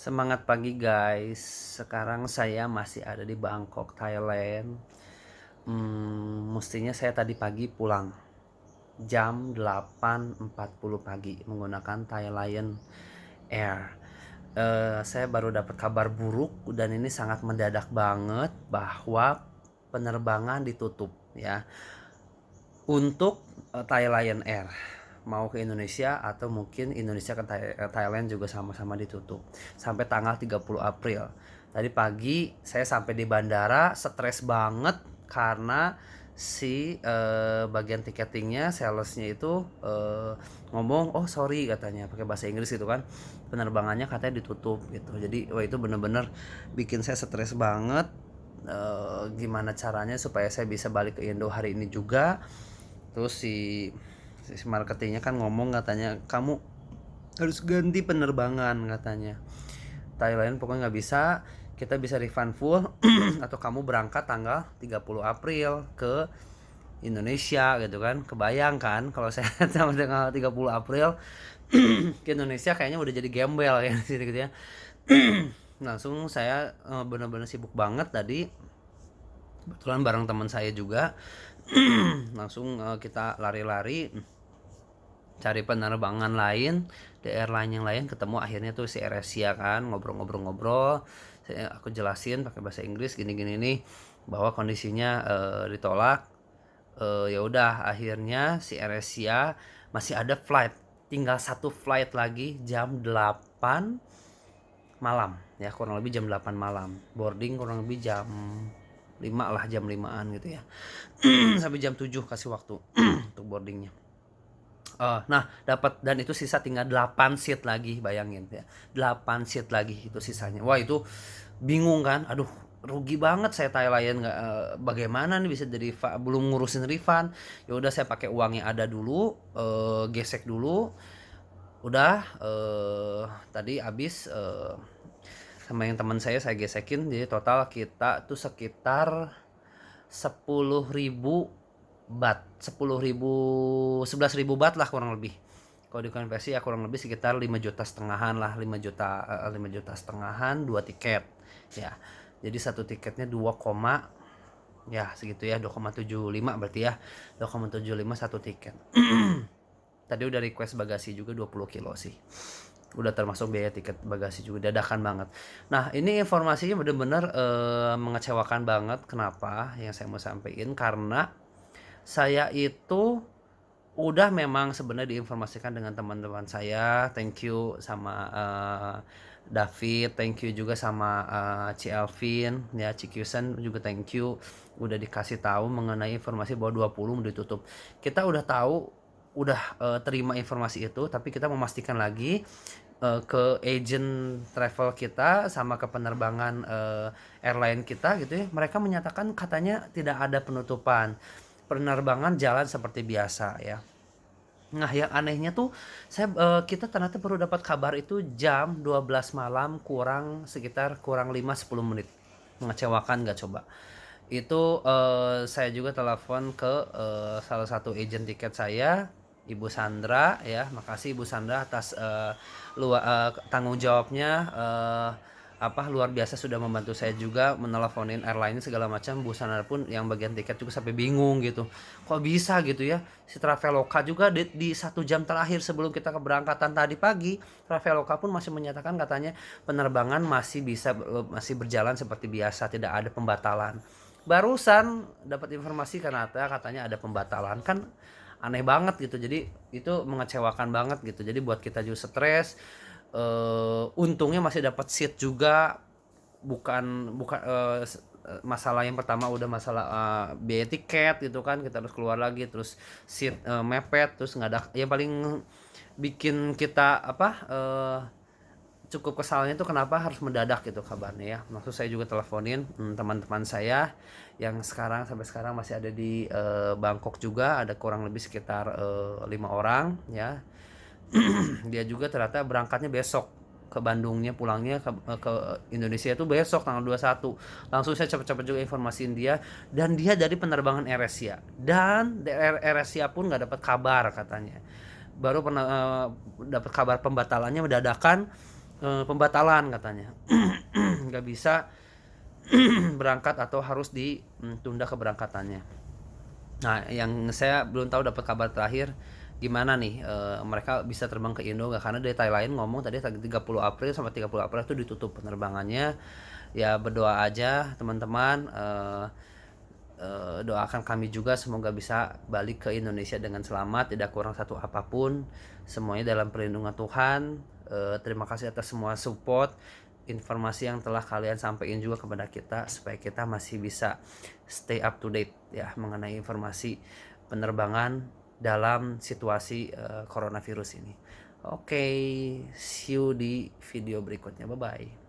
Semangat pagi guys. Sekarang saya masih ada di Bangkok, Thailand. Mestinya saya tadi pagi pulang jam 8.40 pagi menggunakan Thailand Air. Saya baru dapat kabar buruk dan ini sangat mendadak banget bahwa penerbangan ditutup ya untuk Thailand Air mau ke Indonesia atau mungkin Indonesia ke Thailand juga sama-sama ditutup sampai tanggal 30 April. Tadi pagi saya sampai di bandara stres banget karena si bagian tiketingnya salesnya itu ngomong oh sorry katanya pakai bahasa Inggris gitu kan, penerbangannya katanya ditutup gitu. Jadi wah itu bener-bener bikin saya stres banget. Gimana caranya supaya saya bisa balik ke Indo hari ini juga. Terus si marketingnya kan ngomong katanya kamu harus ganti penerbangan katanya. Thailand pokoknya nggak bisa, kita bisa refund full atau kamu berangkat tanggal 30 April ke Indonesia gitu kan. Kebayang kan kalau saya sama tanggal 30 April ke Indonesia kayaknya udah jadi gembel ya di sini gitu ya. Langsung saya benar-benar sibuk banget tadi. Kebetulan bareng teman saya juga. Langsung kita lari-lari cari penerbangan lain di airline yang lain, ketemu akhirnya tuh si AirAsia kan, ngobrol-ngobrol-ngobrol. Aku jelasin pakai bahasa Inggris gini-gini nih bahwa kondisinya ditolak. Ya udah akhirnya si AirAsia masih ada flight, tinggal satu flight lagi jam 8 malam ya, kurang lebih jam 8 malam, boarding kurang lebih jam 5 lah, jam 5-an gitu ya. Sampai jam 7 kasih waktu untuk boardingnya. Nah dapat, dan itu sisa tinggal 8 seat lagi, bayangin ya, 8 seat lagi itu sisanya. Wah itu bingung kan, aduh rugi banget saya Thailand, nggak bagaimana nih bisa jadi belum ngurusin refund. Ya udah saya pakai uang yang ada dulu, gesek dulu. Udah tadi habis sama yang teman saya gesekin, jadi total kita tuh sekitar 10.000 baht, 10.000, 11.000 baht lah kurang lebih. Kalau dikonversi ya kurang lebih sekitar 5 juta setengahan lah, 5 juta 5 juta setengahan 2 tiket ya. Jadi satu tiketnya 2, ya segitu ya, 2,75 berarti ya, 2,75 satu tiket. Tadi udah request bagasi juga 20 kilo sih, udah termasuk biaya tiket bagasi juga, dadakan banget. Nah ini informasinya bener-bener mengecewakan banget. Kenapa yang saya mau sampaikan, karena saya itu udah memang sebenarnya diinformasikan dengan teman-teman saya. Thank you sama David, thank you juga sama Ci Alvin ya, Ci Kyusen juga thank you udah dikasih tahu mengenai informasi bahwa 20 mau ditutup. Kita udah tahu, udah terima informasi itu, tapi kita memastikan lagi ke agent travel kita sama ke penerbangan airline kita gitu ya. Mereka menyatakan katanya tidak ada penutupan, penerbangan jalan seperti biasa ya. Nah yang anehnya tuh kita ternyata baru dapat kabar itu jam 12 malam kurang 5-10 menit. Mengecewakan gak coba? Itu saya juga telepon ke salah satu agent tiket saya, Ibu Sandra ya. Makasih Ibu Sandra atas tanggung jawabnya, luar biasa, sudah membantu saya juga meneleponin airline segala macam. Bu Sandra pun yang bagian tiket juga sampai bingung gitu, kok bisa gitu ya. Si Traveloka juga di 1 jam terakhir sebelum kita keberangkatan tadi pagi, Traveloka pun masih menyatakan katanya penerbangan masih berjalan seperti biasa, tidak ada pembatalan. Barusan dapat informasi katanya ada pembatalan, kan aneh banget gitu. Jadi itu mengecewakan banget gitu. Jadi buat kita juga stres. Untungnya masih dapat seat juga, bukan masalah yang pertama udah masalah biaya tiket gitu kan, kita harus keluar lagi, terus seat mepet, terus nggak ada. Yang paling bikin kita cukup kesalnya itu kenapa harus mendadak gitu kabarnya ya. Maksud saya juga teleponin teman-teman saya yang sampai sekarang masih ada di Bangkok juga, ada kurang lebih sekitar 5 orang ya. Dia juga ternyata berangkatnya besok ke Bandungnya, pulangnya ke Indonesia itu besok tanggal 21. Langsung saya cepet-cepet juga informasiin dia, dan dia dari penerbangan AirAsia, dan AirAsia pun nggak dapat kabar katanya. Baru pernah dapat kabar pembatalannya dadakan pembatalan katanya. Nggak bisa berangkat atau harus ditunda keberangkatannya. Nah, yang saya belum tahu dapat kabar terakhir gimana nih, mereka bisa terbang ke Indo nggak, karena dari Thailand ngomong tadi 30 April sampai 30 April itu ditutup penerbangannya. Ya berdoa aja teman-teman, doakan kami juga semoga bisa balik ke Indonesia dengan selamat, tidak kurang satu apapun, semuanya dalam perlindungan Tuhan. Terima kasih atas semua support, informasi yang telah kalian sampaikan juga kepada kita supaya kita masih bisa stay up to date ya mengenai informasi penerbangan dalam situasi coronavirus ini. Oke, see you di video berikutnya. Bye bye.